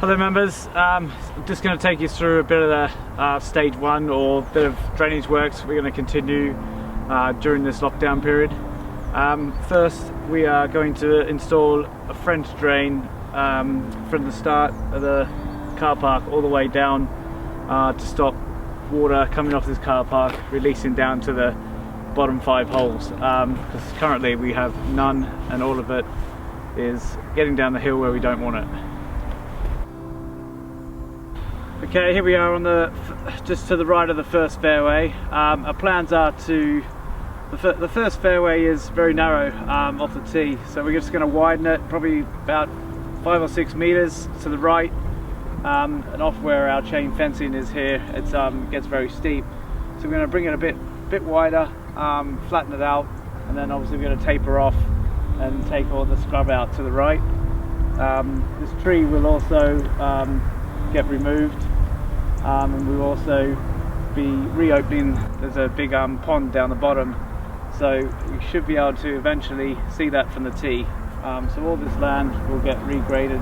Hello members, I'm just going to take you through a bit of the stage one or bit of drainage works we're going to continue during this lockdown period. First we are going to install a French drain from the start of the car park all the way down to stop water coming off this car park releasing down to the bottom 5 holes, because currently we have none and all of it is getting down the hill where we don't want it. Okay, here we are on just to the right of the first fairway. Our plans are to, the first fairway is very narrow off the tee, so we're just going to widen it probably about 5 or 6 meters to the right, and off where our chain fencing is here, it gets very steep. So we're going to bring it a bit wider, flatten it out, and then obviously we're going to taper off and take all the scrub out to the right. This tree will also get removed, and we'll also be reopening. There's a big pond down the bottom, so we should be able to eventually see that from the tee. So all this land will get regraded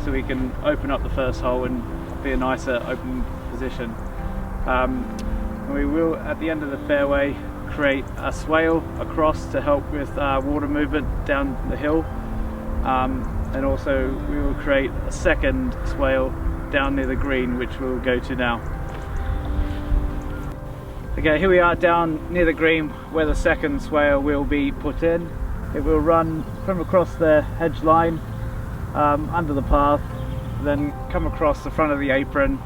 so we can open up the first hole and be a nicer open position. We will, at the end of the fairway, create a swale across to help with water movement down the hill, and also we will create a second swale down near the green, which we'll go to now. Okay, here we are down near the green where the second swale will be put in. It will run from across the hedge line under the path, then come across the front of the apron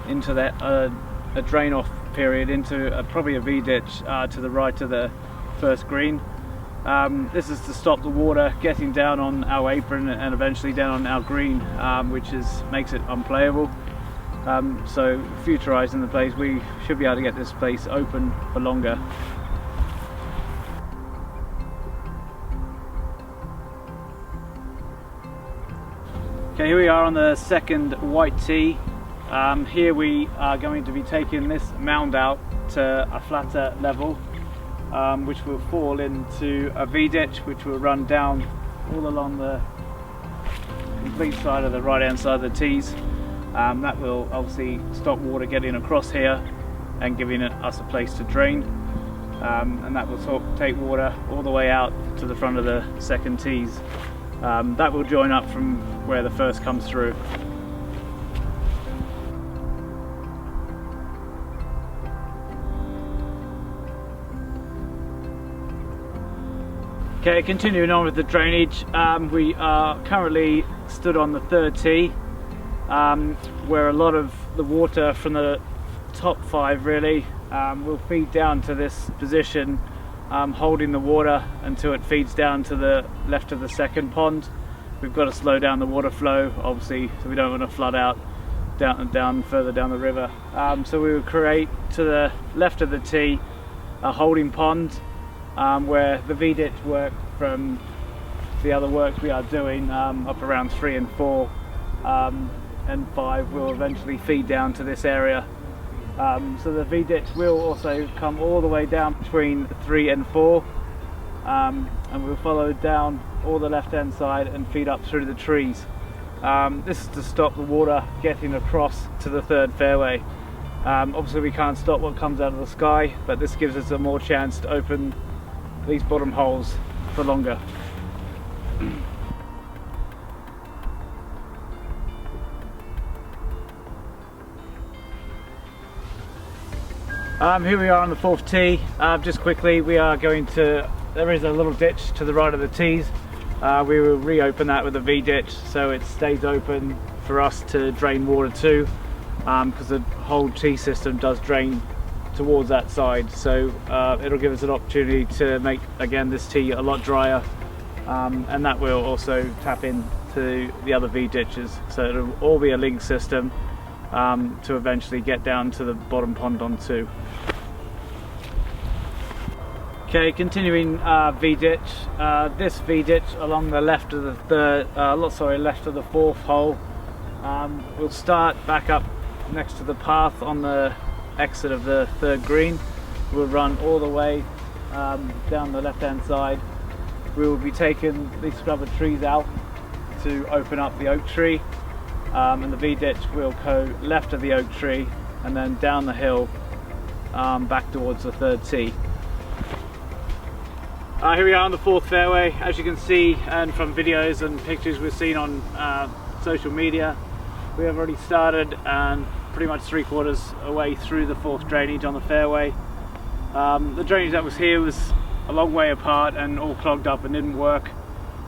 into a drain off period into probably a V-ditch to the right of the first green. This is to stop the water getting down on our apron and eventually down on our green, which makes it unplayable. So futurising the place, we should be able to get this place open for longer. Okay, here we are on the second white tee. Here we are going to be taking this mound out to a flatter level, which will fall into a V-ditch, which will run down all along the complete side of the right hand side of the tees. That will obviously stop water getting across here and giving us a place to drain, and that will take water all the way out to the front of the second tees. That will join up from where the first comes through. Okay, continuing on with the drainage, we are currently stood on the third tee, where a lot of the water from the top 5 really will feed down to this position, holding the water until it feeds down to the left of the second pond. We've got to slow down the water flow, obviously, so we don't want to flood out down further down the river. So we will create to the left of the tee a holding pond, where the V-ditch work from the other works we are doing up around 3 and 4 and 5 will eventually feed down to this area. So the V-ditch will also come all the way down between 3 and 4, and we'll follow down all the left hand side and feed up through the trees. This is to stop the water getting across to the third fairway. Obviously we can't stop what comes out of the sky, but this gives us a more chance to open these bottom holes for longer. Here we are on the fourth tee. Just quickly, we are going to, there is a little ditch to the right of the tees. We will reopen that with a V-ditch so it stays open for us to drain water to, because the whole tee system does drain towards that side, so it'll give us an opportunity to make again this tee a lot drier, and that will also tap into the other V-ditches, so it'll all be a link system to eventually get down to the bottom pond on 2. Okay, continuing V-ditch. This V-ditch along the left of the left of the 4th hole will start back up next to the path on the exit of the 3rd green. We'll run all the way down the left hand side. We will be taking these scrub of trees out to open up the oak tree, and the V-ditch will go left of the oak tree and then down the hill back towards the third tee. Here we are on the fourth fairway. As you can see, and from videos and pictures we've seen on social media, we have already started and pretty much 3/4 away through the fourth drainage on the fairway. The drainage that was here was a long way apart and all clogged up and didn't work,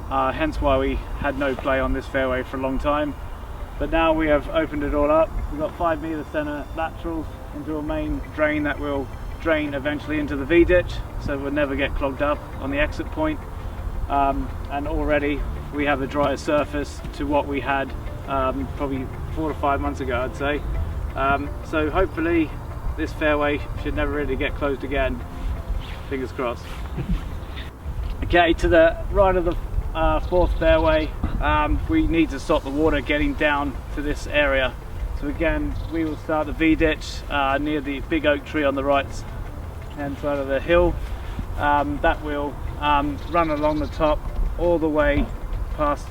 hence why we had no play on this fairway for a long time. But now we have opened it all up. We've got 5 metre centre laterals into a main drain that will drain eventually into the V-ditch, so it will never get clogged up on the exit point. And already we have a drier surface to what we had probably 4 to 5 months ago, I'd say. So hopefully this fairway should never really get closed again. Fingers crossed. Okay, to the right of the fourth fairway, we need to stop the water getting down to this area. So again, we will start the V-ditch near the big oak tree on the right hand side of the hill. That will run along the top all the way past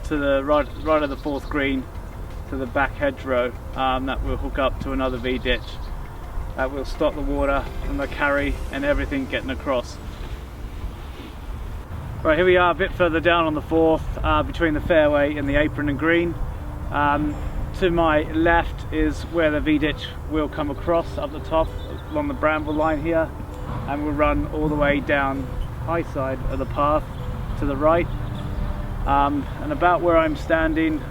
to the right of the fourth green to the back hedgerow. That will hook up to another V-ditch. That will stop the water and the carry and everything getting across. Right, here we are a bit further down on the fourth, between the fairway and the apron and green. To my left is where the V-ditch will come across up the top along the bramble line here, and will run all the way down high side of the path to the right. And about where I'm standing,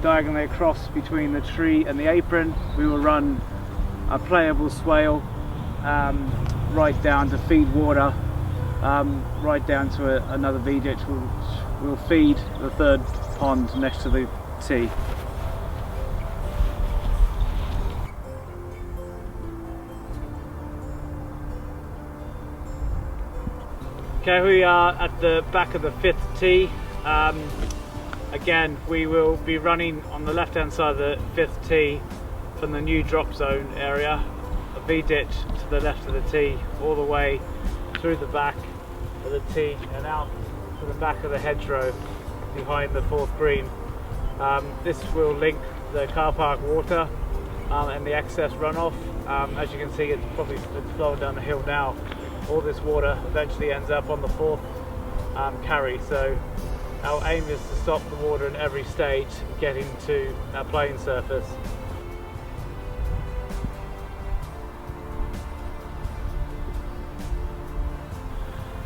diagonally across between the tree and the apron, we will run a playable swale right down to feed water right down to another V-ditch, which will feed the third pond next to the tee. Okay, we are at the back of the fifth tee. Again, we will be running on the left hand side of the fifth tee from the new drop zone area, a V-ditch to the left of the tee, all the way through the back of the tee and out to the back of the hedgerow behind the fourth green. This will link the car park water and the excess runoff. As you can see, it's flowing down the hill now. All this water eventually ends up on the fourth carry, so our aim is to stop the water in every stage getting to our playing surface.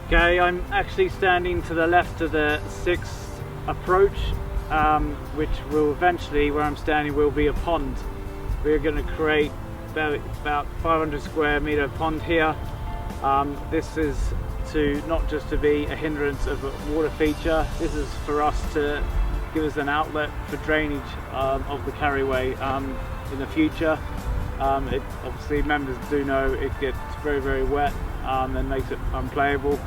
Okay, I'm actually standing to the left of the sixth approach, which will eventually, where I'm standing, will be a pond. We're going to create about 500 square metre pond here. This is not just to be a hindrance of a water feature, this is for us to give us an outlet for drainage of the carryway in the future. Obviously, members do know it gets very, very wet and makes it unplayable.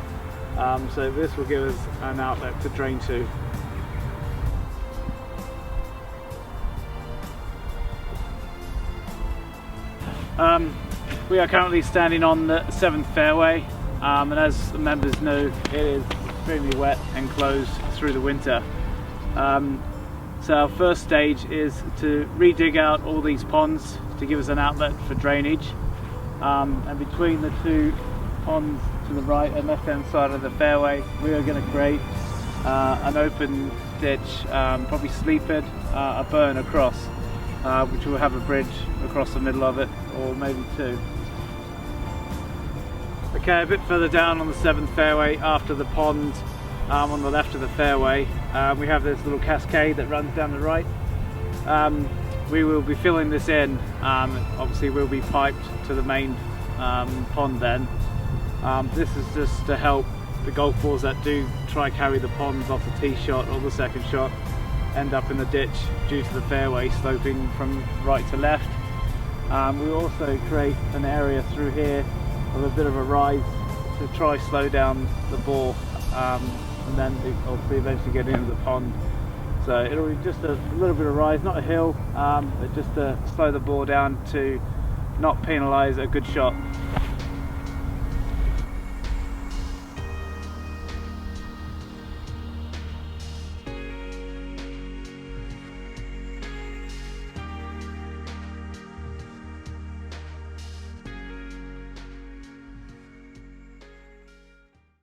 So this will give us an outlet to drain to. We are currently standing on the seventh fairway, and as the members know, it is extremely wet and closed through the winter. So our first stage is to re-dig out all these ponds to give us an outlet for drainage, and between the two ponds to the right and left hand side of the fairway, we are going to create an open ditch, probably sleeped, a burn across, which will have a bridge across the middle of it, or maybe two. Okay, a bit further down on the seventh fairway, after the pond, on the left of the fairway, we have this little cascade that runs down the right. We will be filling this in. Obviously will be piped to the main pond then. This is just to help the golf balls that do try carry the ponds off the tee shot or the second shot end up in the ditch due to the fairway sloping from right to left. We also create an area through here with a bit of a rise to try slow down the ball, and then obviously eventually get into the pond. So it'll be just a little bit of rise, not a hill, but just to slow the ball down to not penalise a good shot.